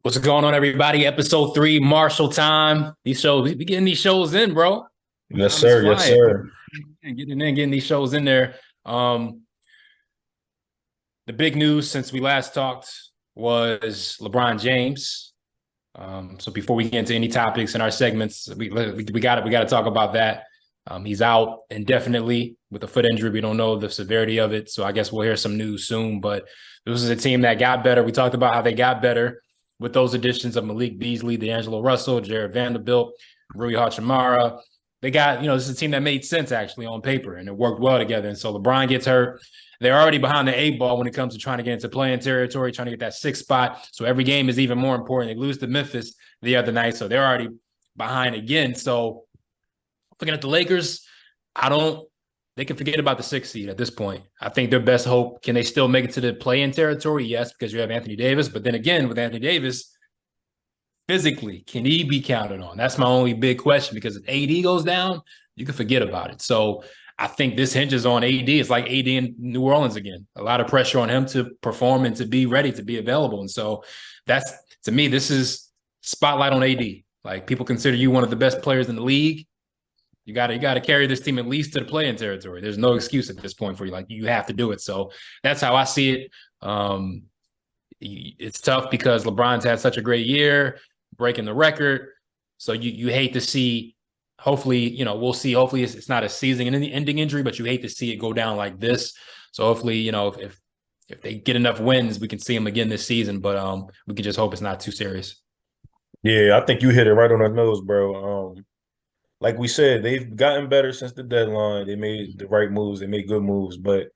What's going on, everybody? Episode 3, Marshall time. These shows, we getting these shows in, bro. Yes, Time is sir. Yes, flying. sir. And getting these shows in there. The big news since we last talked was LeBron James. So before we get into any topics in our segments, we got to talk about that. He's out indefinitely with a foot injury. We don't know the severity of it, so I guess we'll hear some news soon. But this is a team that got better. We talked about how they got better with those additions of Malik Beasley, D'Angelo Russell, Jared Vanderbilt, Rui Hachimura. They got, this is a team that made sense actually on paper, and it worked well together. And so LeBron gets hurt. They're already behind the eight ball when it comes to trying to get into playing territory, trying to get that sixth spot. So every game is even more important. They lose to Memphis the other night, so they're already behind again. So looking at the Lakers, they can forget about the sixth seed at this point. I think their best hope, can they still make it to the play-in territory? Yes, because you have Anthony Davis. But then again, with Anthony Davis, physically, can he be counted on? That's my only big question, because if AD goes down, you can forget about it. So I think this hinges on AD. It's like AD in New Orleans again. A lot of pressure on him to perform and to be ready, to be available. And so that's, to me, this is spotlight on AD. Like, people consider you one of the best players in the league. You got to carry this team at least to the play-in territory. There's no excuse at this point for you. Like, you have to do it. So that's how I see it. It's tough because LeBron's had such a great year, breaking the record. So you hate to see. Hopefully, we'll see. Hopefully, it's not a season-ending injury, but you hate to see it go down like this. So hopefully, if they get enough wins, we can see him again this season. But we can just hope it's not too serious. Yeah, I think you hit it right on the nose, bro. Like we said, they've gotten better since the deadline. They made the right moves. They made good moves. But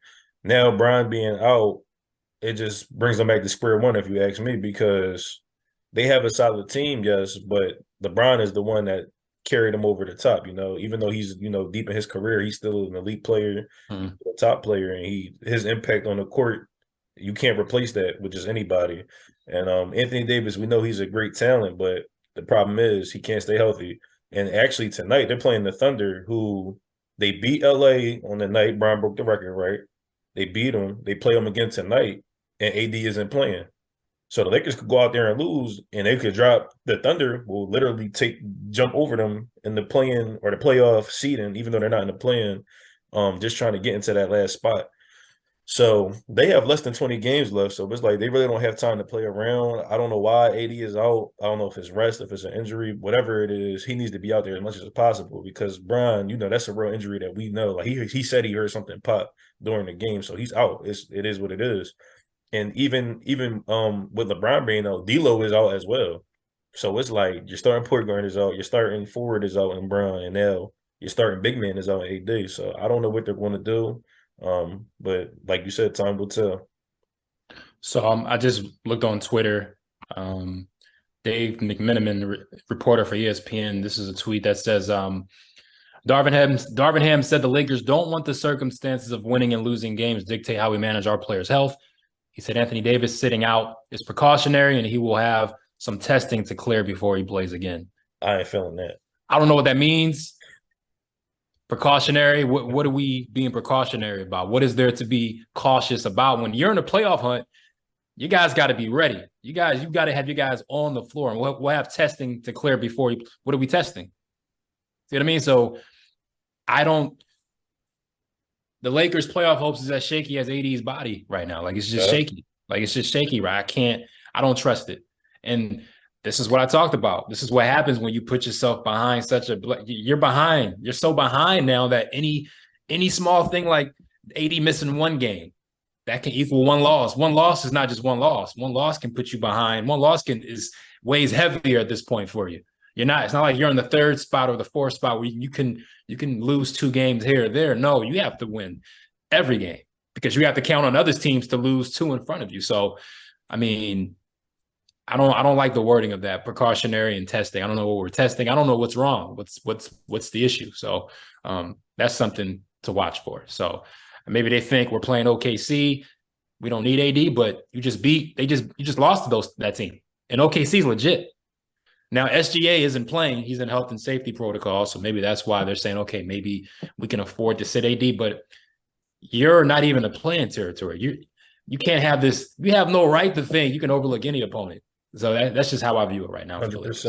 now Brian being out, it just brings them back to square one, if you ask me, because they have a solid team, yes, but LeBron is the one that carried them over the top. Even though he's deep in his career, he's still an elite player, a top player, and his impact on the court, you can't replace that with just anybody. And Anthony Davis, we know he's a great talent, but the problem is he can't stay healthy. And actually tonight they're playing the Thunder, who they beat LA on the night Brian broke the record, right? They beat them. They play them again tonight, and AD isn't playing. So the Lakers could go out there and lose, and they could drop. The Thunder will literally jump over them in the play-in or the playoff seeding, even though they're not in the play-in, just trying to get into that last spot. So they have less than 20 games left. So it's like they really don't have time to play around. I don't know why AD is out. I don't know if it's rest, if it's an injury, whatever it is, he needs to be out there as much as possible, because Brian, that's a real injury that we know. Like he said he heard something pop during the game. So he's out. It is what it is. And even with LeBron being out, D'Lo is out as well. So it's like your starting point guard is out, your starting forward is out in Brown, and now your starting big man is out AD. So I don't know what they're going to do. But like you said, time will tell. So I just looked on Twitter. Dave McMenamin, reporter for ESPN, this is a tweet that says, Darvin Ham said the Lakers don't want the circumstances of winning and losing games dictate how we manage our players' health. He said Anthony Davis sitting out is precautionary, and he will have some testing to clear before he plays again. I ain't feeling that. I don't know what that means. Precautionary. What are we being precautionary about? What is there to be cautious about? When you're in a playoff hunt, you guys got to be ready. You've got to have your guys on the floor, and we'll have testing to clear before you. What are we testing? See what I mean? So the Lakers' playoff hopes is as shaky as AD's body right now. Like, it's just shaky. Like, it's just shaky, right? I don't trust it. And this is what I talked about. This is what happens when you put yourself behind you're behind. You're so behind now that any small thing like AD missing one game, that can equal one loss. One loss is not just one loss. One loss can put you behind. One loss weighs heavier at this point for you. It's not like you're in the third spot or the fourth spot where you can lose 2 games here or there. No, you have to win every game, because you have to count on other teams to lose 2 in front of you. So, I mean, I don't like the wording of that, precautionary and testing. I don't know what we're testing. I don't know what's wrong. What's the issue? So that's something to watch for. So maybe they think we're playing OKC. We don't need AD, but you just lost to that team. And OKC is legit. Now, SGA isn't playing. He's in health and safety protocol. So maybe that's why they're saying, okay, maybe we can afford to sit AD, but you're not even a playing territory. you can't have this. You have no right to think you can overlook any opponent. So that's just how I view it right now for the Lakers.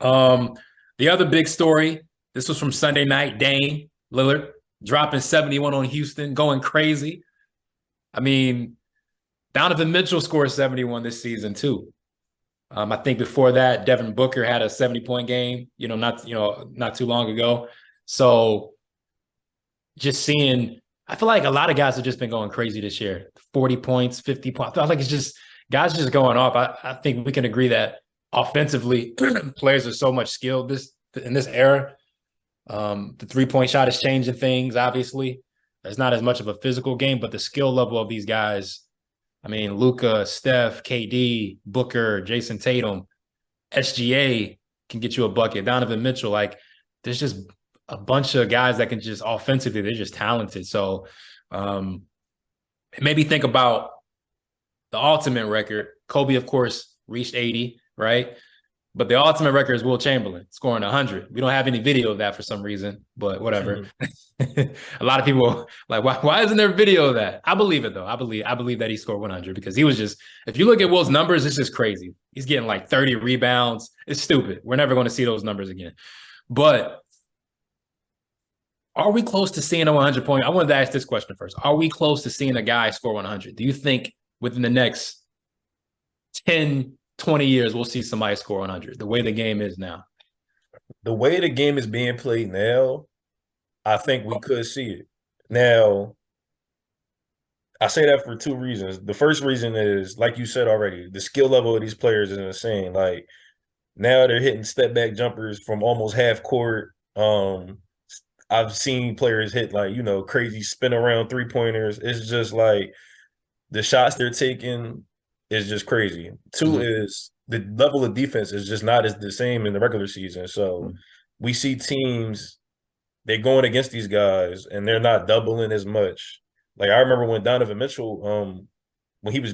100%. The other big story, this was from Sunday night, Dame Lillard dropping 71 on Houston, going crazy. I mean, Donovan Mitchell scored 71 this season too. I think before that, Devin Booker had a 70-point game, not too long ago. So just seeing, I feel like a lot of guys have just been going crazy this year. 40 points, 50 points. I feel like it's just guys just going off. I think we can agree that offensively, players are so much skilled in this era. The three-point shot is changing things, obviously. It's not as much of a physical game, but the skill level of these guys, I mean, Luka, Steph, KD, Booker, Jason Tatum, SGA can get you a bucket. Donovan Mitchell, like, there's just a bunch of guys that can just offensively, they're just talented. So it made me think about the ultimate record. Kobe, of course, reached 80, right? But the ultimate record is Will Chamberlain scoring 100. We don't have any video of that for some reason, but whatever. A lot of people like, why isn't there video of that? I believe it though. I believe that he scored 100 because he was just, if you look at Will's numbers, it's just crazy. He's getting like 30 rebounds. It's stupid. We're never going to see those numbers again. But are we close to seeing a 100 point? I wanted to ask this question first. Are we close to seeing a guy score 100? Do you think within the next 10, 20 years, we'll see somebody score 100, the way the game is now? The way the game is being played now, I think we could see it. Now, I say that for two reasons. The first reason is, like you said already, the skill level of these players is insane. Like, now they're hitting step back jumpers from almost half court. I've seen players hit like, crazy spin around 3-pointers. It's just like the shots they're taking is just crazy. Two is the level of defense is just not as the same in the regular season. So we see teams, they're going against these guys and they're not doubling as much. Like, I remember when Donovan Mitchell, when he was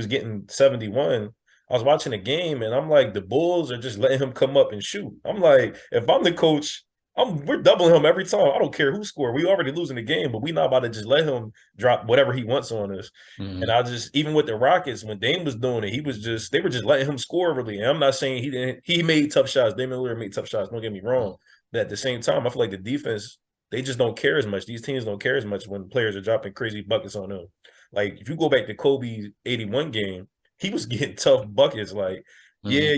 getting 71, I was watching a game and I'm like, the Bulls are just letting him come up and shoot. I'm like, if I'm the coach, we're doubling him every time. I don't care who scored. We already losing the game, but we not about to just let him drop whatever he wants on us. And even with the Rockets, when Dame was doing it, they were just letting him score really. And I'm not saying he made tough shots. Damian Lillard made tough shots. Don't get me wrong. But at the same time, I feel like the defense, they just don't care as much. These teams don't care as much when players are dropping crazy buckets on them. Like, if you go back to Kobe's 81 game, he was getting tough buckets. Like, yeah,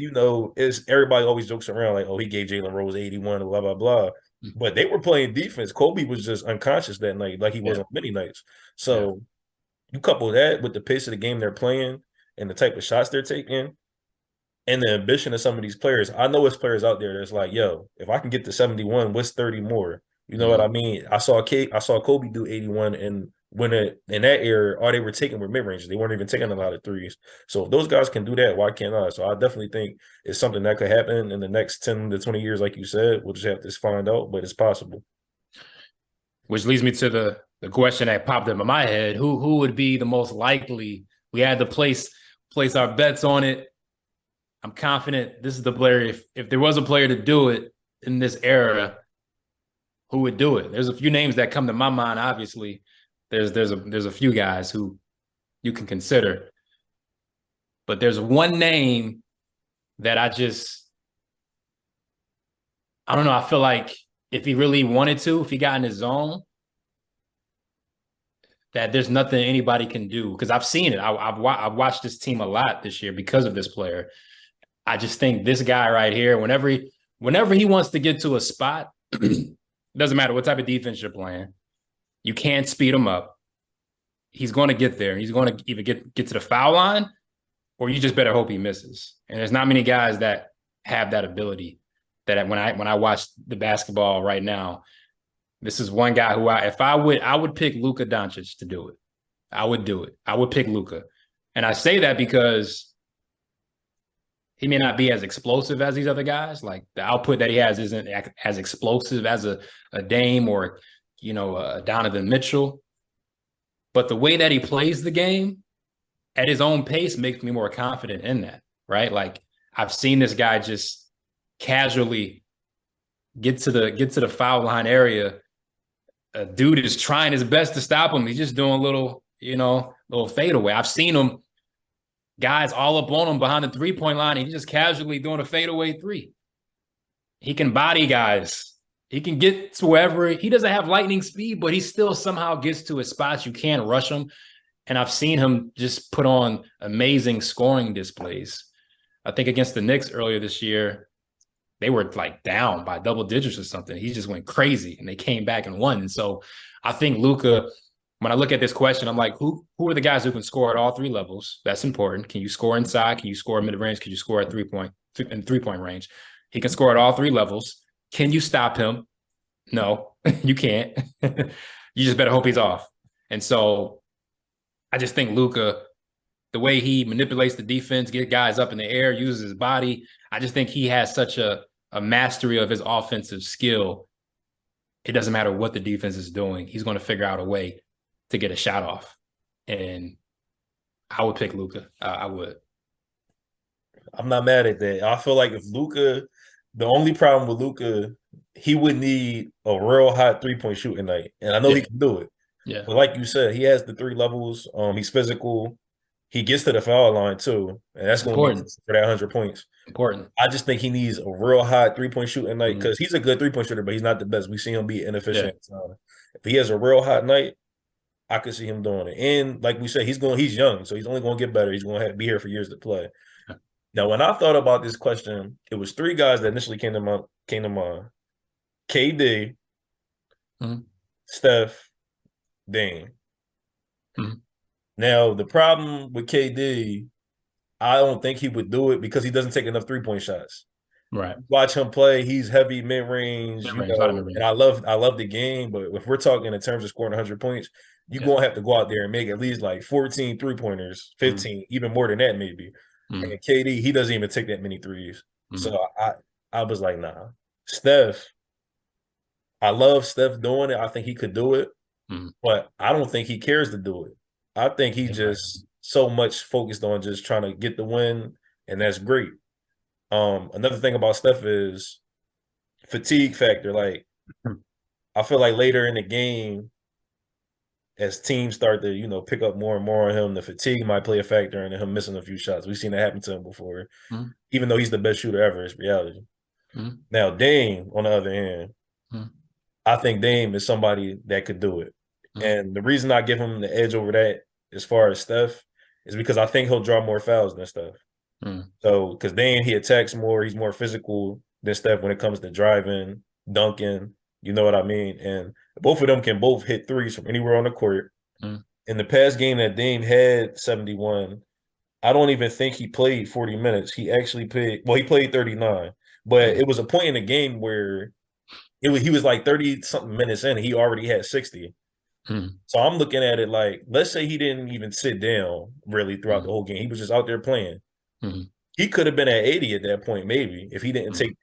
it's everybody always jokes around like, oh, he gave Jalen Rose 81 and blah, blah, blah. But they were playing defense. Kobe was just unconscious that night, like he was on many nights. So you couple that with the pace of the game they're playing and the type of shots they're taking and the ambition of some of these players. I know it's players out there that's like, yo, if I can get to 71, what's 30 more? You know what I mean? I saw Kobe do 81, and when in that era, all they were taking were mid ranges. They weren't even taking a lot of threes. So if those guys can do that, why can't I? So I definitely think it's something that could happen in the next 10 to 20 years, like you said. We'll just have to find out, but it's possible. Which leads me to the question that popped up in my head: Who would be the most likely? We had to place our bets on it. I'm confident this is the player. If there was a player to do it in this era, who would do it? There's a few names that come to my mind. Obviously, there's a few guys who you can consider, but there's one name that I don't know. I feel like if he really wanted to, if he got in his zone, that there's nothing anybody can do. Because I've seen it. I've watched this team a lot this year because of this player. I just think this guy right here, whenever he wants to get to a spot, doesn't matter what type of defense you're playing, you can't speed him up. He's going to get there. He's going to either get to the foul line, or you just better hope he misses. And there's not many guys that have that ability. That when I watch the basketball right now, this is one guy who I would pick Luka Doncic to do it. I would do it. I would pick Luka, and I say that because he may not be as explosive as these other guys. Like, the output that he has isn't as explosive as a Dame or, a Donovan Mitchell. But the way that he plays the game at his own pace makes me more confident in that, right? Like, I've seen this guy just casually get to the foul line area. A dude is trying his best to stop him. He's just doing little little fadeaway. I've seen him, guys all up on him behind the 3-point line, and he's just casually doing a fadeaway three. He can body guys. He can get to wherever. He doesn't have lightning speed, but he still somehow gets to his spots. You can't rush him. And I've seen him just put on amazing scoring displays. I think against the Knicks earlier this year, they were like down by double digits or something. He just went crazy and they came back and won. And so I think Luka, when I look at this question, I'm like, who are the guys who can score at all three levels? That's important. Can you score inside? Can you score mid-range? Can you score at three-point range? He can score at all three levels. Can you stop him? No, you can't. You just better hope he's off. And so I just think Luka, the way he manipulates the defense, get guys up in the air, uses his body, I just think he has such a mastery of his offensive skill. It doesn't matter what the defense is doing. He's going to figure out a way to get a shot off. And I would pick Luka. I would. I'm not mad at that. I feel like if Luka, the only problem with Luka, he would need a real hot 3-point shooting night. And I know he can do it. Yeah. But like you said, he has the three levels. He's physical. He gets to the foul line too. And that's going to be for that 100 points. Important. I just think he needs a real hot 3-point shooting night because he's a good 3-point shooter, but he's not the best. We see him be inefficient. Yeah. If he has a real hot night, I could see him doing it. And like we said, he's young, so he's only going to get better. He's going to be here for years to play. Yeah. Now, when I thought about this question, it was three guys that initially came to mind. KD, Steph, Dame. Now, the problem with KD, I don't think he would do it because he doesn't take enough 3-point shots. Right. Watch him play. He's heavy mid-range. And I love the game, but if we're talking in terms of scoring 100 points, you're going to have to go out there and make at least like 14 3-pointers, 15, even more than that maybe. And KD, he doesn't even take that many threes. So I was like, nah. Steph, I love Steph doing it. I think he could do it, but I don't think he cares to do it. I think he just so much focused on just trying to get the win, and that's great. Another thing about Steph is fatigue factor. Like, I feel like later in the game, as teams start to, pick up more and more on him, the fatigue might play a factor in him missing a few shots. We've seen that happen to him before. Even though he's the best shooter ever, it's reality. Now, Dame, on the other hand, I think Dame is somebody that could do it. And the reason I give him the edge over that as far as Steph is because I think he'll draw more fouls than Steph. So, because Dame, he attacks more, he's more physical than Steph when it comes to driving, dunking, you know what I mean? And both of them can both hit threes from anywhere on the court. In the past game that Dame had 71, I don't even think he played 40 minutes. He actually he played 39. But it was a point in the game where he was like 30-something minutes in, and he already had 60. So I'm looking at it like, let's say he didn't even sit down really throughout the whole game. He was just out there playing. He could have been at 80 at that point, maybe, if he didn't take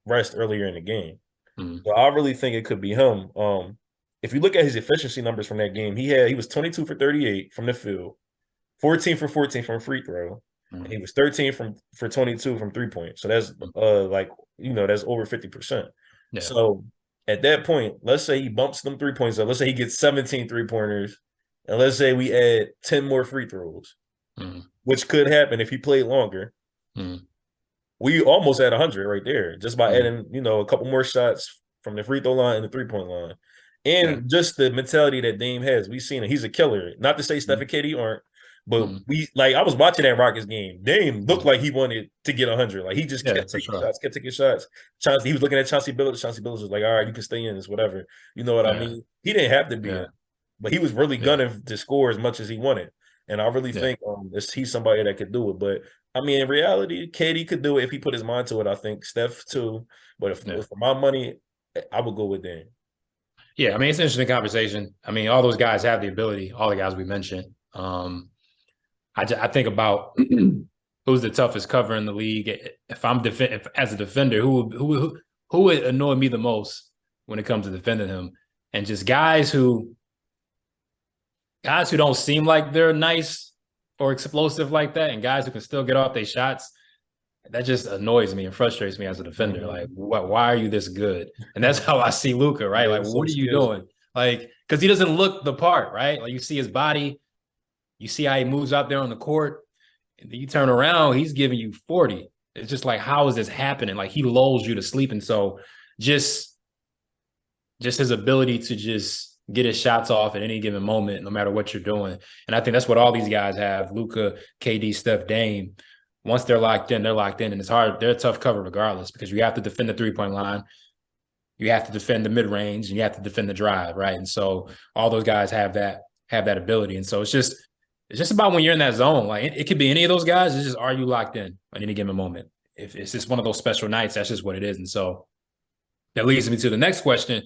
rest earlier in the game. So I really think it could be him. If you look at his efficiency numbers from that game, he was 22 for 38 from the field, 14 for 14 from free throw, and he was 13 for 22 from 3-point. So that's that's over 50%. Yeah. So at that point, let's say he bumps them 3-points up. Let's say he gets 17 3-pointers, and let's say we add 10 more free throws, which could happen if he played longer. We almost at 100 right there just by adding, a couple more shots from the free throw line and the 3-point line. And just the mentality that Dame has. We've seen it. He's a killer. Not to say Steph and KD aren't, but I was watching that Rockets game. Dame looked like he wanted to get 100. Like, he just kept taking shots. He was looking at Chauncey Billups. Chauncey Billups was like, all right, you can stay in this, whatever. You know what I mean? He didn't have to be in, but he was really gunning to score as much as he wanted. And I really think he's somebody that could do it. But, I mean, in reality, KD could do it if he put his mind to it, I think. Steph, too. But if for my money, I would go with Dame. Yeah, I mean, it's an interesting conversation. I mean, all those guys have the ability, all the guys we mentioned. I think about who's the toughest cover in the league. If I'm as a defender, who would annoy me the most when it comes to defending him? And just guys who don't seem like they're nice or explosive like that, and guys who can still get off their shots. That just annoys me and frustrates me as a defender. Like, why are you this good? And that's how I see Luka, right? Like, what are you doing? Like, because he doesn't look the part, right? Like, you see his body, You see how he moves out there on the court, and then you turn around, he's giving you 40. It's just like, how is this happening? Like he lulls you to sleep. And so just his ability to just get his shots off at any given moment, no matter what you're doing. And I think that's what all these guys have. Luka, KD, Steph, Dame. Once they're locked in, and it's hard. They're a tough cover regardless because you have to defend the three-point line. You have to defend the mid-range and you have to defend the drive, right? And so all those guys have that ability. And so it's just about when you're in that zone. Like it could be any of those guys. It's just, are you locked in at any given moment? If it's just one of those special nights, that's just what it is. And so that leads me to the next question,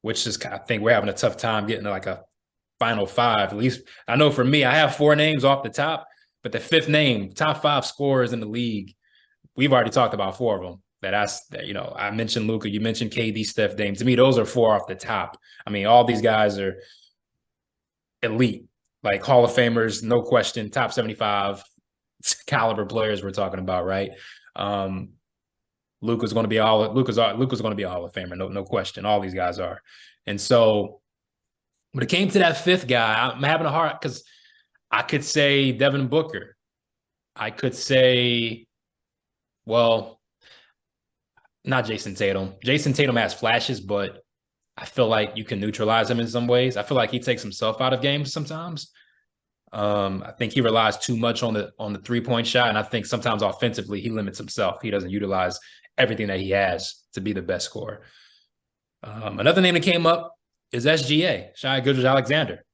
which is, I think we're having a tough time getting to like a final five. At least I know for me, I have 4 names off the top, but the 5th name, top 5 scorers in the league, we've already talked about 4 of them. I mentioned Luka, you mentioned KD, Steph, Dame. To me, those are 4 off the top. I mean, all these guys are elite, like Hall of Famers, no question, top 75 caliber players we're talking about, right? Luka's going to be a Hall of Famer, no question. All these guys are. And so when it came to that 5th guy, I'm having a hard, because I could say Devin Booker. I could say, well, not Jason Tatum. Jason Tatum has flashes, but I feel like you can neutralize him in some ways. I feel like he takes himself out of games sometimes. I think he relies too much on the 3-point shot, and I think sometimes offensively he limits himself. He doesn't utilize everything that he has to be the best scorer. Another name that came up is SGA, Shai Gilgeous-Alexander,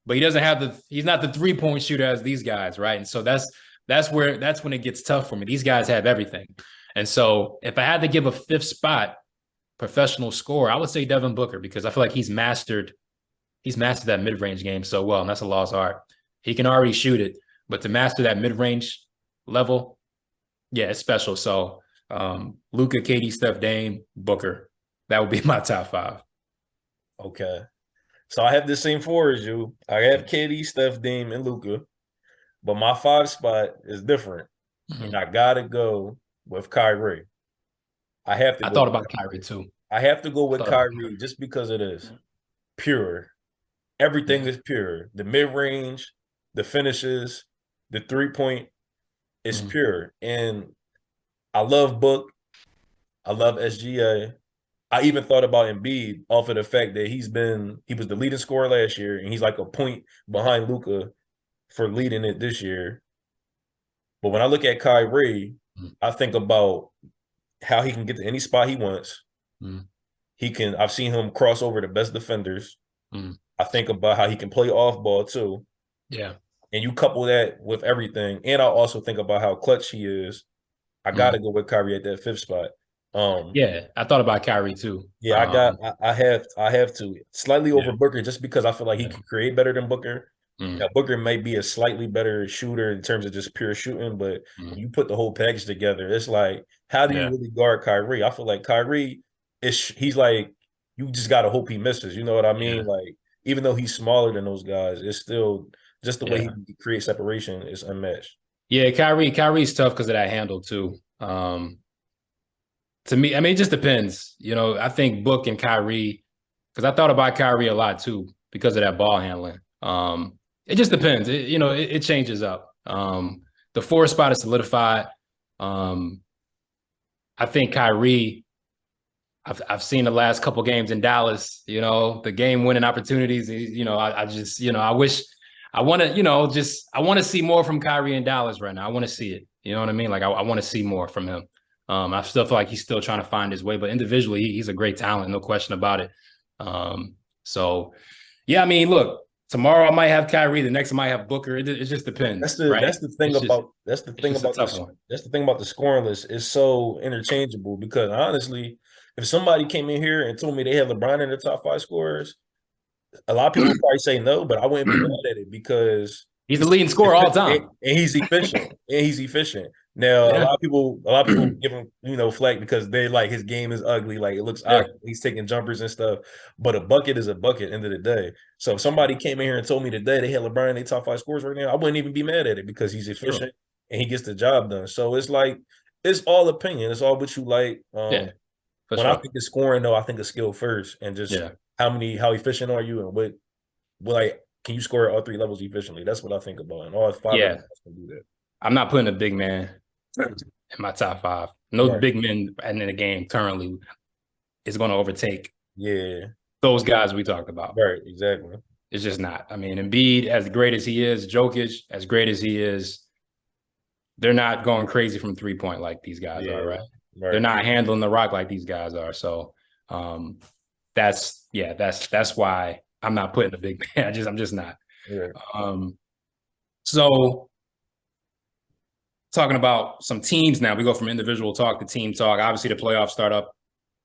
but he's not the 3-point shooter as these guys, right? And so that's when it gets tough for me. These guys have everything. And so if I had to give a 5th spot professional scorer, I would say Devin Booker, because I feel like he's mastered that mid-range game so well, and that's a lost art. He can already shoot it, but to master that mid-range level, yeah, it's special. So Luka, KD, Steph, Dame, Booker, that would be my top 5. Okay. So I have the same 4 as you. I have KD, Steph, Dame, and Luka, but my 5 spot is different. Mm-hmm. And I gotta go with Kyrie. I thought about Kyrie too. I have to go with Kyrie just because it is pure. Everything is pure. The mid-range, the finishes, the 3-point is pure. And I love Book. I love SGA. I even thought about Embiid off of the fact that he was the leading scorer last year, and he's like a point behind Luka for leading it this year. But when I look at Kyrie, I think about how he can get to any spot he wants. I've seen him cross over the best defenders. I think about how he can play off ball too. Yeah. And you couple that with everything. And I also think about how clutch he is. I gotta go with Kyrie at that 5th spot. Yeah, I thought about Kyrie too. Yeah, I have to slightly over Booker just because I feel like he can create better than Booker. Now, Booker may be a slightly better shooter in terms of just pure shooting, but when you put the whole package together, it's like, how do you really guard Kyrie? I feel like Kyrie he's like, you just gotta hope he misses. You know what I mean? Like, even though he's smaller than those guys, it's still just the way he creates separation is unmatched. Yeah, Kyrie's tough because of that handle too. To me, I mean, it just depends. I think Book and Kyrie, because I thought about Kyrie a lot too because of that ball handling. It just depends. It changes up. The 4 spot is solidified. I think Kyrie, I've seen the last couple games in Dallas, the game winning opportunities. I wish I want to see more from Kyrie in Dallas right now. I want to see it. You know what I mean? Like I want to see more from him. I still feel like he's still trying to find his way, but individually he's a great talent, no question about it. So yeah, I mean, look, tomorrow I might have Kyrie, the next I might have Booker. It just depends. That's the thing about the scoring list. It's so interchangeable because honestly, if somebody came in here and told me they had LeBron in the top 5 scorers, a lot of people would probably say no, but I wouldn't be mad at it because he's the leading scorer all time. And he's efficient. Now, a lot of people give him, flack because they like his game is ugly, like it looks ugly. He's taking jumpers and stuff. But a bucket is a bucket, end of the day. So if somebody came in here and told me today they had LeBron in their top 5 scores right now, I wouldn't even be mad at it because he's efficient and he gets the job done. So it's like it's all opinion. It's all what you like. When I think of scoring, though, I think of skill first and just how efficient are you and what like can you score at all 3 levels efficiently? That's what I think about. And all 5 of Yeah, them can do that. I'm not putting a big man in my top five. No Right. big men in the game currently is going to overtake Yeah. those guys we talked about. Right. Exactly. It's just not. I mean, Embiid, as great as he is, Jokic, as great as he is, they're not going crazy from 3-point like these guys are, Yeah. right? They're Right. not handling the rock like these guys are. So um, that's why I'm not putting a big man. I'm just not. Yeah. So talking about some teams now, we go from individual talk to team talk. Obviously, the playoffs start up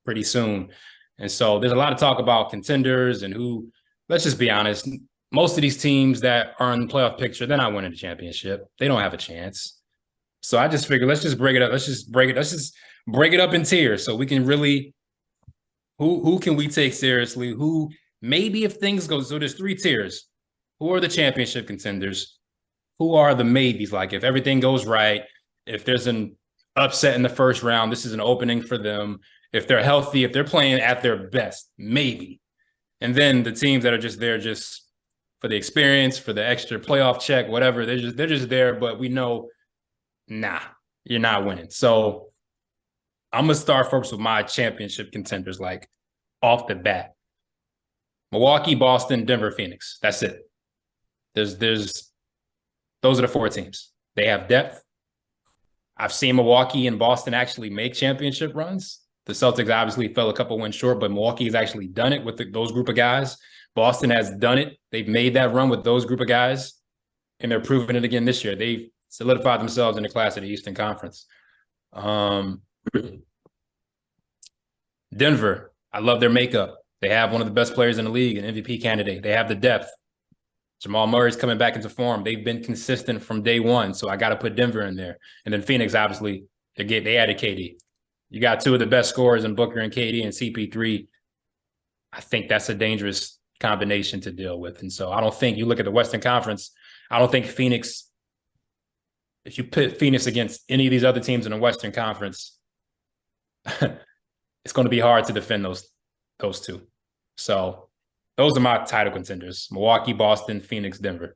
pretty soon. And so there's a lot of talk about contenders and who, let's just be honest, most of these teams that are in the playoff picture, they're not winning the championship. They don't have a chance. So I just figured let's just break it up. Let's just break it up in tiers so we can really who can we take seriously? Who maybe if things go, so there's 3 tiers. Who are the championship contenders? Who are the maybes? Like if everything goes right, if there's an upset in the first round, this is an opening for them. If they're healthy, if they're playing at their best, maybe. And then the teams that are just there just for the experience, for the extra playoff check, whatever, they're just there, but we know, nah, you're not winning. So I'm gonna start first with my championship contenders, like off the bat. Milwaukee, Boston, Denver, Phoenix. That's it. There's those are the 4 teams. They have depth. I've seen Milwaukee and Boston actually make championship runs. The Celtics obviously fell a couple wins short, but Milwaukee has actually done it with those group of guys. Boston has done it. They've made that run with those group of guys, and they're proving it again this year. They've solidified themselves in the class of the Eastern Conference. Denver, I love their makeup. They have one of the best players in the league, an MVP candidate. They have the depth. Jamal Murray's coming back into form. They've been consistent from day one, so I got to put Denver in there. And then Phoenix, obviously, they added KD. You got 2 of the best scorers in Booker and KD and CP3. I think that's a dangerous combination to deal with. And so I don't think you look at the Western Conference, I don't think Phoenix, if you put Phoenix against any of these other teams in the Western Conference, it's going to be hard to defend those 2. So those are my title contenders: Milwaukee, Boston, Phoenix, Denver.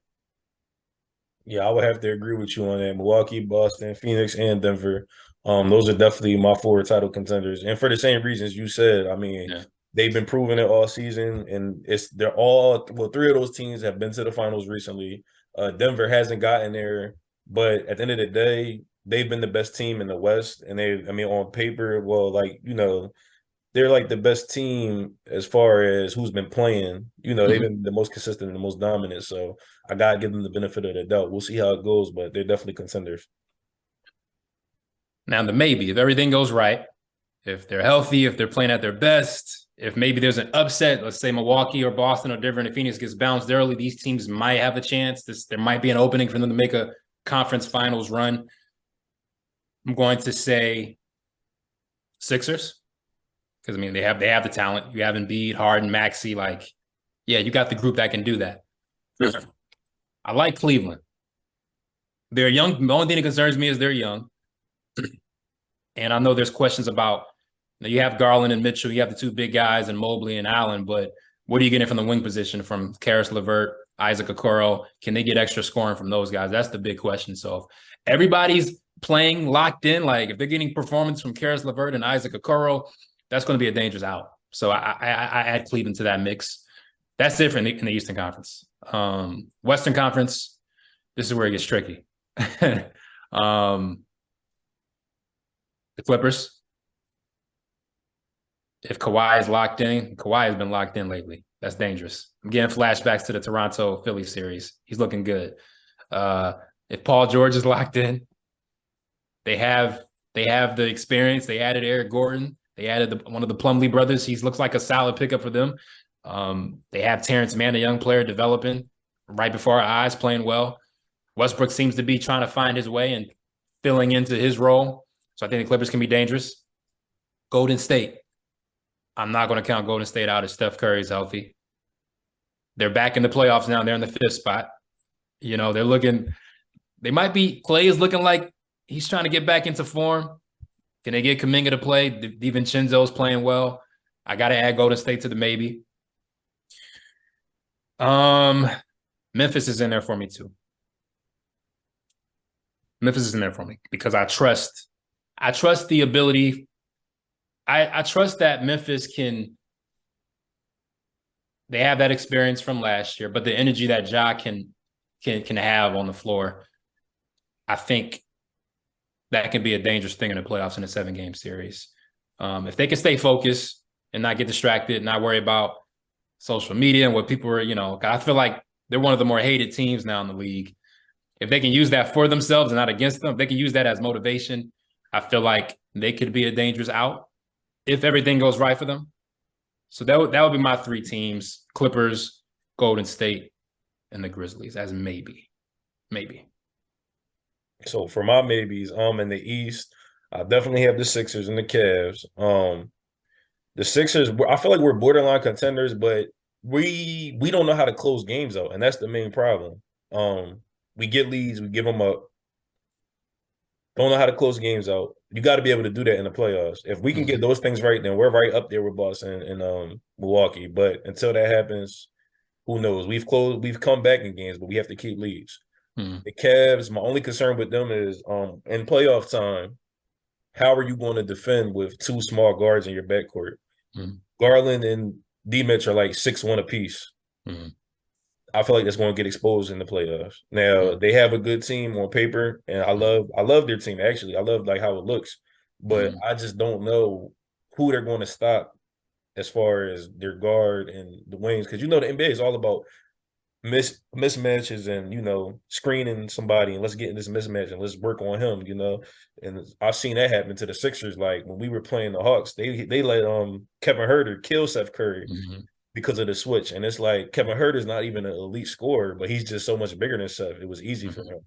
Yeah, I would have to agree with you on that. Milwaukee, Boston, Phoenix, and Denver. Those are definitely my 4 title contenders. And for the same reasons you said, I mean, Yeah. they've been proving it all season. And they're all 3 of those teams have been to the finals recently. Denver hasn't gotten there, but at the end of the day, they've been the best team in the West. And on paper, well, like, they're like the best team as far as who's been playing. They've been the most consistent and the most dominant. So I gotta give them the benefit of the doubt. We'll see how it goes, but they're definitely contenders. Now, the maybe, if everything goes right, if they're healthy, if they're playing at their best, if maybe there's an upset, let's say Milwaukee or Boston or Denver and Phoenix gets bounced early, these teams might have a chance. There might be an opening for them to make a conference finals run. I'm going to say Sixers. Because, I mean, they have the talent. You have Embiid, Harden, Maxey. Like, yeah, you got the group that can do that. I like Cleveland. They're young. The only thing that concerns me is they're young. And I know there's questions about, you have Garland and Mitchell. You have the 2 big guys and Mobley and Allen. But what are you getting from the wing position from Karis LeVert, Isaac Okoro? Can they get extra scoring from those guys? That's the big question. So if everybody's playing locked in, like if they're getting performance from Karis LeVert and Isaac Okoro, that's going to be a dangerous out. So I add Cleveland to that mix. That's different in the Eastern Conference. Western Conference, this is where it gets tricky. The Clippers. If Kawhi is locked in, Kawhi has been locked in lately. That's dangerous. I'm getting flashbacks to the Toronto Philly series. He's looking good. If Paul George is locked in, they have the experience. They added Eric Gordon. They added one of the Plumlee brothers. He looks like a solid pickup for them. They have Terrence Mann, a young player, developing right before our eyes, playing well. Westbrook seems to be trying to find his way and filling into his role. So I think the Clippers can be dangerous. Golden State. I'm not going to count Golden State out if Steph Curry is healthy. They're back in the playoffs now. They're in the 5th spot. They might be, Clay is looking like he's trying to get back into form. Can they get Kuminga to play? DiVincenzo's playing well. I got to add Golden State to the maybe. Memphis is in there for me too. Memphis is in there for me because I trust the ability. I trust that Memphis they have that experience from last year, but the energy that Ja can have on the floor, I think that can be a dangerous thing in the playoffs in a 7-game series. If they can stay focused and not get distracted, not worry about social media and what people are, I feel like they're one of the more hated teams now in the league. If they can use that for themselves and not against them, if they can use that as motivation, I feel like they could be a dangerous out if everything goes right for them. So that would be my 3 teams: Clippers, Golden State, and the Grizzlies as maybe. So for my maybes, in the East, I definitely have the Sixers and the Cavs. The Sixers, I feel like we're borderline contenders, but we don't know how to close games out, and that's the main problem. We get leads, we give them up. Don't know how to close games out. You got to be able to do that in the playoffs. If we can get those things right, then we're right up there with Boston and Milwaukee. But until that happens, who knows? We've come back in games, but we have to keep leads. The Cavs, my only concern with them is in playoff time, how are you going to defend with 2 small guards in your backcourt? Garland and D-Mitch are like 6'1" apiece. I feel like that's going to get exposed in the playoffs. Now they have a good team on paper, and I love their team. Actually, I love like how it looks, but I just don't know who they're going to stop as far as their guard and the wings, because the NBA is all about mismatches and screening somebody and let's get in this mismatch and let's work on him. And I've seen that happen to the Sixers. Like when we were playing the Hawks, they let Kevin Huerter kill Seth Curry because of the switch. And it's like Kevin Huerter's not even an elite scorer, but he's just so much bigger than Seth. It was easy for him.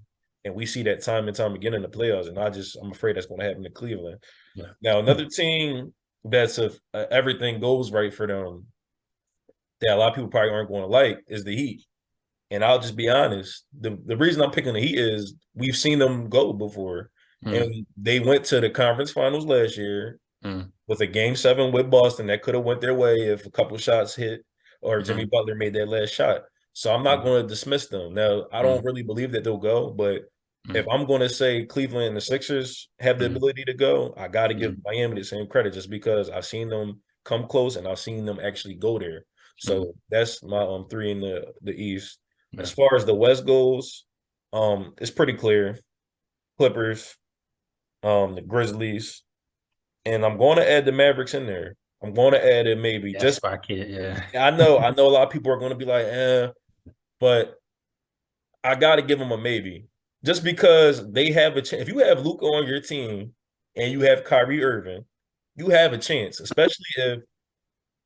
And we see that time and time again in the playoffs. And I'm afraid that's going to happen to Cleveland. Yeah. Now, another team that's if everything goes right for them that a lot of people probably aren't going to like is the Heat. And I'll just be honest, the reason I'm picking the Heat is we've seen them go before. And they went to the conference finals last year with a game 7 with Boston that could have went their way if a couple shots hit or Jimmy Butler made that last shot. So I'm not going to dismiss them. Now, I don't really believe that they'll go, but if I'm going to say Cleveland and the Sixers have the ability to go, I got to give Miami the same credit just because I've seen them come close and I've seen them actually go there. So that's my 3 in the East. Yeah. As far as the West goes, it's pretty clear. Clippers, the Grizzlies, and I'm going to add the Mavericks in there. I'm going to add it maybe. That's just yeah. I know a lot of people are going to be like, but I got to give them a maybe. Just because they have a chance. If you have Luka on your team and you have Kyrie Irving, you have a chance, especially if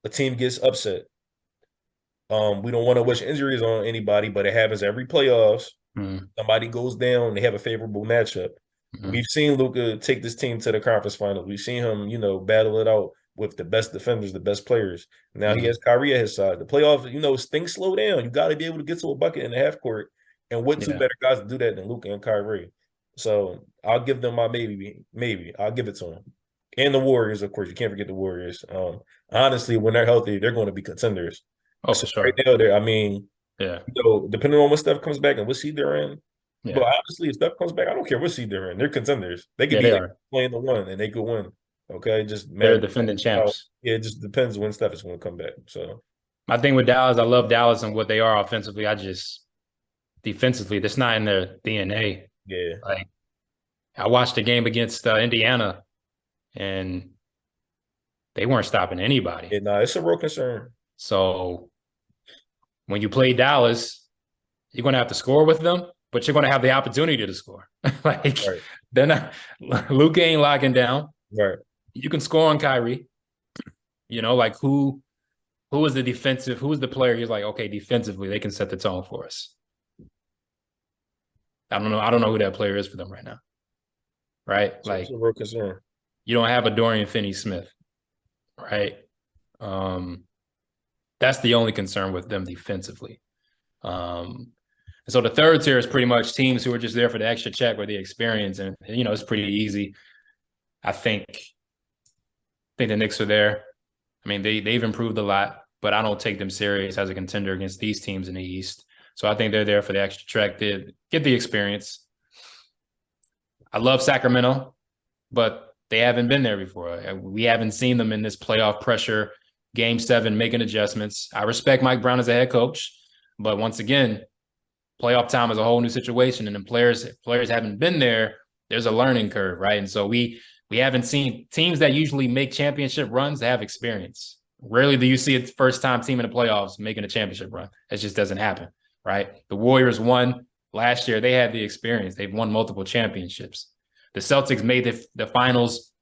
a team gets upset. We don't want to wish injuries on anybody, but it happens every playoffs. Somebody goes down, they have a favorable matchup. We've seen Luka take this team to the conference finals. We've seen him, battle it out with the best defenders, the best players. Now he has Kyrie at his side. The playoffs, things slow down. You got to be able to get to a bucket in the half court. And what 2 better guys to do that than Luka and Kyrie? So I'll give them my maybe. I'll give it to them. And the Warriors, of course. You can't forget the Warriors. Honestly, when they're healthy, they're going to be contenders. Oh, for sure. Right now, depending on what Steph comes back and what seed they're in. Yeah. But honestly, if Steph comes back, I don't care what seed they're in. They're contenders. They could be playing the 1 and they could win. Okay, they're defending champs. Yeah, it just depends when Steph is going to come back. So my thing with Dallas, I love Dallas and what they are offensively. Defensively, that's not in their DNA. Yeah, like I watched the game against Indiana, and they weren't stopping anybody. Yeah, no, it's a real concern. So when you play Dallas, you're going to have to score with them, but you're going to have the opportunity to score. They're not. Luka ain't locking down. Right. You can score on Kyrie. Who is the defensive? Who is the player? He's like, okay, defensively, they can set the tone for us. I don't know who that player is for them right now. Right? So it's a real concern. You don't have a Dorian Finney-Smith. Right? That's the only concern with them defensively. So the third tier is pretty much teams who are just there for the extra check or the experience. And it's pretty easy. I think the Knicks are there. I mean, they've improved a lot, but I don't take them serious as a contender against these teams in the East. So I think they're there for the extra trek to get the experience. I love Sacramento, but they haven't been there before. We haven't seen them in this playoff pressure, game 7, making adjustments. I respect Mike Brown as a head coach, but once again, playoff time is a whole new situation, and then players haven't been there. There's a learning curve, right? And so we haven't seen teams that usually make championship runs that have experience. Rarely do you see a first-time team in the playoffs making a championship run. It just doesn't happen, right? The Warriors won last year. They had the experience. They've won multiple championships. The Celtics made the finals.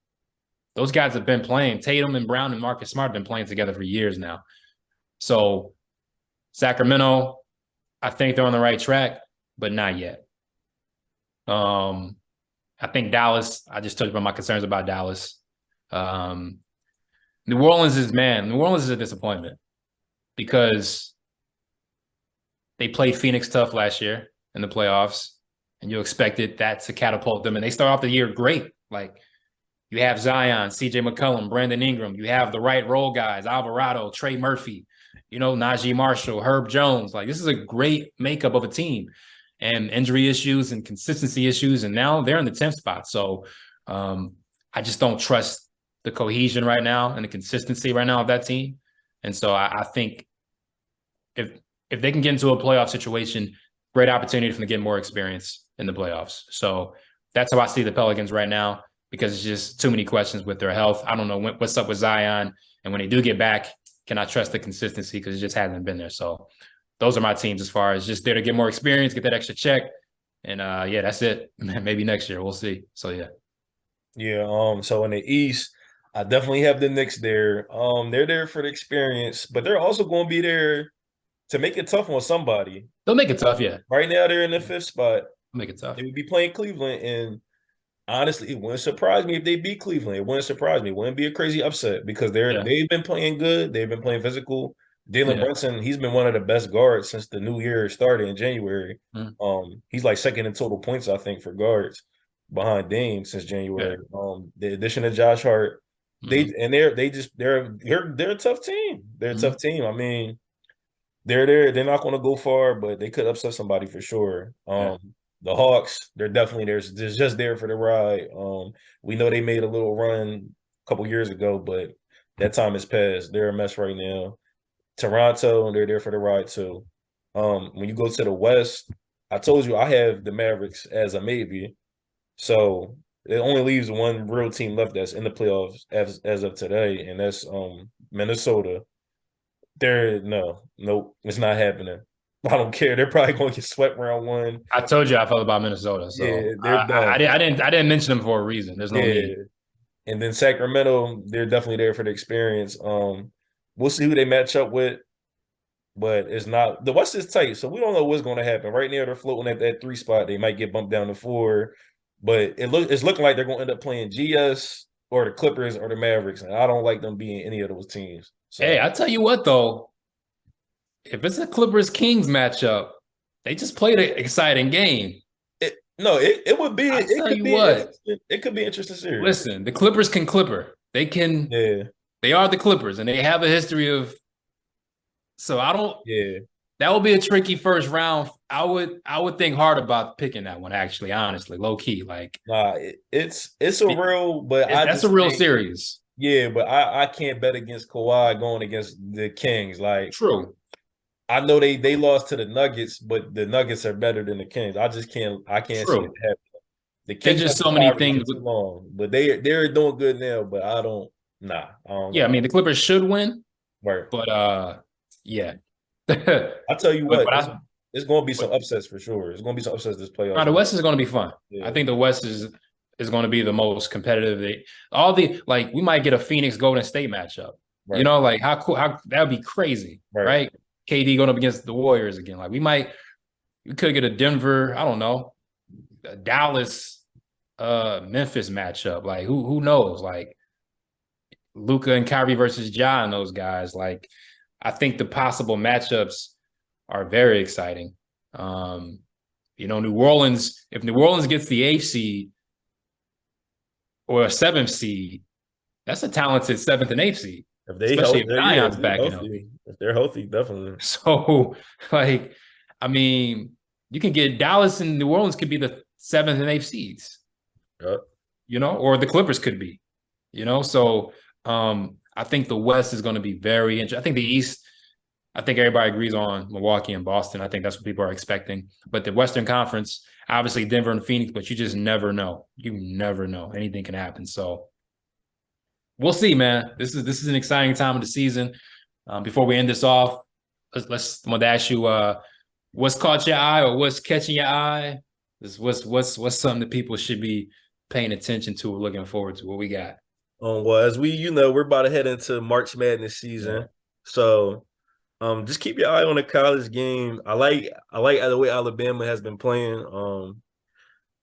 Those guys have been playing. Tatum and Brown and Marcus Smart have been playing together for years now. So Sacramento, I think they're on the right track, but not yet. I think Dallas, I just talked about my concerns about Dallas. New Orleans is a disappointment because they played Phoenix tough last year in the playoffs, and you expected that to catapult them. And they start off the year great. Like, you have Zion, CJ McCollum, Brandon Ingram. You have the right role guys, Alvarado, Trey Murphy, Najee Marshall, Herb Jones. Like, this is a great makeup of a team. And injury issues and consistency issues, and now they're in the 10th spot. So I just don't trust the cohesion right now and the consistency right now of that team. And so I think if they can get into a playoff situation, great opportunity for them to get more experience in the playoffs. So that's how I see the Pelicans right now, because it's just too many questions with their health. I don't know what's up with Zion. And when they do get back, can I trust the consistency? Because it just hasn't been there. So those are my teams as far as just there to get more experience, get that extra check. And that's it. Maybe next year. We'll see. So yeah. Yeah. So in the East, I definitely have the Knicks there. They're there for the experience, but they're also going to be there to make it tough on somebody. They'll make it tough, yeah. Right now, they're in the 5th spot. Make it tough. They would be playing Cleveland, and honestly, it wouldn't surprise me if they beat Cleveland. It wouldn't surprise me. It wouldn't be a crazy upset because they've been playing good. They've been playing physical. Jalen Brunson, he's been one of the best guards since the new year started in January. He's like second in total points, I think, for guards behind Dame since January. The addition of Josh Hart, they're a tough team. They're a tough team. I mean, they're there. They're not going to go far, but they could upset somebody for sure. The Hawks, they're definitely they're just there for the ride. We know they made a little run a couple years ago, but that time has passed. They're a mess right now. Toronto, and they're there for the ride too. When you go to the West, I told you I have the Mavericks as a maybe. So it only leaves one real team left that's in the playoffs as of today, and that's Minnesota. Nope, it's not happening. I don't care. They're probably going to get swept round 1. I told you I felt about Minnesota, so yeah, they're done. I didn't mention them for a reason. There's no need. And then Sacramento, they're definitely there for the experience. We'll see who they match up with, but it's not – the West is tight, so we don't know what's going to happen. Right now, they're floating at that 3 spot. They might get bumped down to 4, but it's looking like they're going to end up playing GS or the Clippers or the Mavericks, and I don't like them being any of those teams. So, hey, I tell you what, though, if it's a Clippers-Kings matchup, they just played an exciting game. It would be – it could be interesting series. Listen, the Clippers can Clipper. They can – yeah. They are the Clippers, and they have a history of. So I don't. Yeah, that would be a tricky first round. I would think hard about picking that one. Actually, honestly, low key, like. Nah, it's a real, but that's a real series. Yeah, but I can't bet against Kawhi going against the Kings. Like, true. I know they lost to the Nuggets, but the Nuggets are better than the Kings. I can't see it happen. The Kings just so many things too long, but they're doing good now. But I don't. Nah. I mean, the Clippers should win. Right. But, yeah. I'll tell you what, it's going to be some upsets for sure. It's going to be some upsets this playoff. The West is going to be fun. Yeah. I think the West is going to be the most competitive. We might get a Phoenix Golden State matchup. Right. Like how cool, that would be crazy, right? KD going up against the Warriors again. Like we could get a Denver, I don't know, a Dallas, Memphis matchup. Like who knows? Like, Luka and Kyrie versus Ja and those guys. Like, I think the possible matchups are very exciting. New Orleans, if New Orleans gets the 8th seed or a 7th seed, that's a talented 7th and 8th seed. Especially if Zion's back, if they're healthy, definitely. So, like, I mean, you can get Dallas and New Orleans could be the 7th and 8th seeds, Yep. or the Clippers could be, So I think the West is going to be very interesting. I think the East, I think everybody agrees on Milwaukee and Boston. I think that's what people are expecting. But the Western Conference, obviously Denver and Phoenix, but you just never know. You never know. Anything can happen. So we'll see, man. This is an exciting time of the season. Before we end this off, I want to ask you, what's caught your eye or what's catching your eye? What's something that people should be paying attention to or looking forward to? What we got? Well, as we're about to head into March Madness season, Yeah. so just keep your eye on the college game. I like the way Alabama has been playing.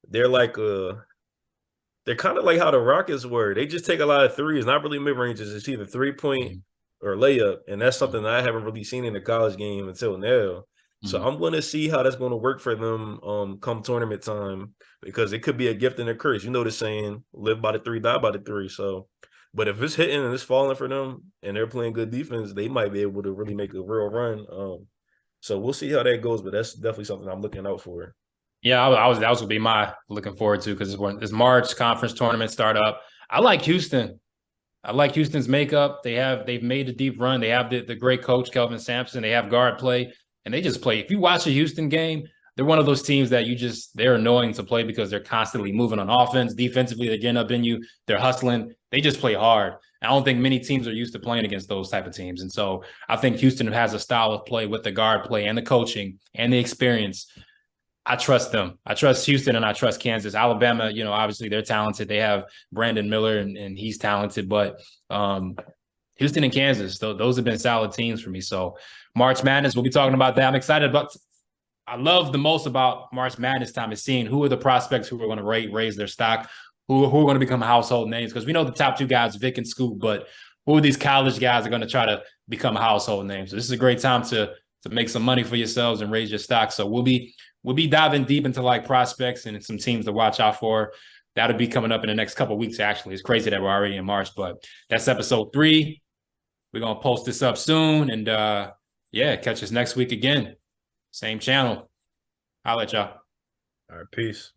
They're like they're kind of like how the Rockets were. They just take a lot of threes, not really mid ranges. It's either 3-point or layup, and that's something that I haven't really seen in the college game until now. So I'm going to see how that's going to work for them come tournament time, because it could be a gift and a curse. You know the saying, live by the three, die by the three. So, but if it's hitting and it's falling for them and they're playing good defense, they might be able to really make a real run. So we'll see how that goes, but that's definitely something I'm looking out for. Yeah, that was gonna be my looking forward to, because when this March conference tournament start up. I like Houston. I like Houston's makeup. They've made a deep run. They have the great coach Kelvin Sampson. They have guard play, and they just play. If you watch a Houston game, they're one of those teams that they're annoying to play because they're constantly moving on offense. Defensively, they're getting up in you. They're hustling. They just play hard. I don't think many teams are used to playing against those type of teams, and so I think Houston has a style of play with the guard play and the coaching and the experience. I trust them. I trust Houston and I trust Kansas. Alabama, obviously they're talented. They have Brandon Miller and he's talented, but Houston and Kansas, those have been solid teams for me. So March Madness, we'll be talking about that. I'm excited about. I love the most about March Madness time is seeing who are the prospects who are going to raise their stock, who are going to become household names, because we know the top two guys, Vic and Scoop, but who are these college guys are going to try to become household names? So this is a great time to make some money for yourselves and raise your stock. So we'll be diving deep into like prospects and some teams to watch out for. That'll be coming up in the next couple of weeks, actually. It's crazy that we're already in March, but that's episode 3. We're going to post this up soon. And catch us next week again. Same channel. I'll let y'all. All right, peace.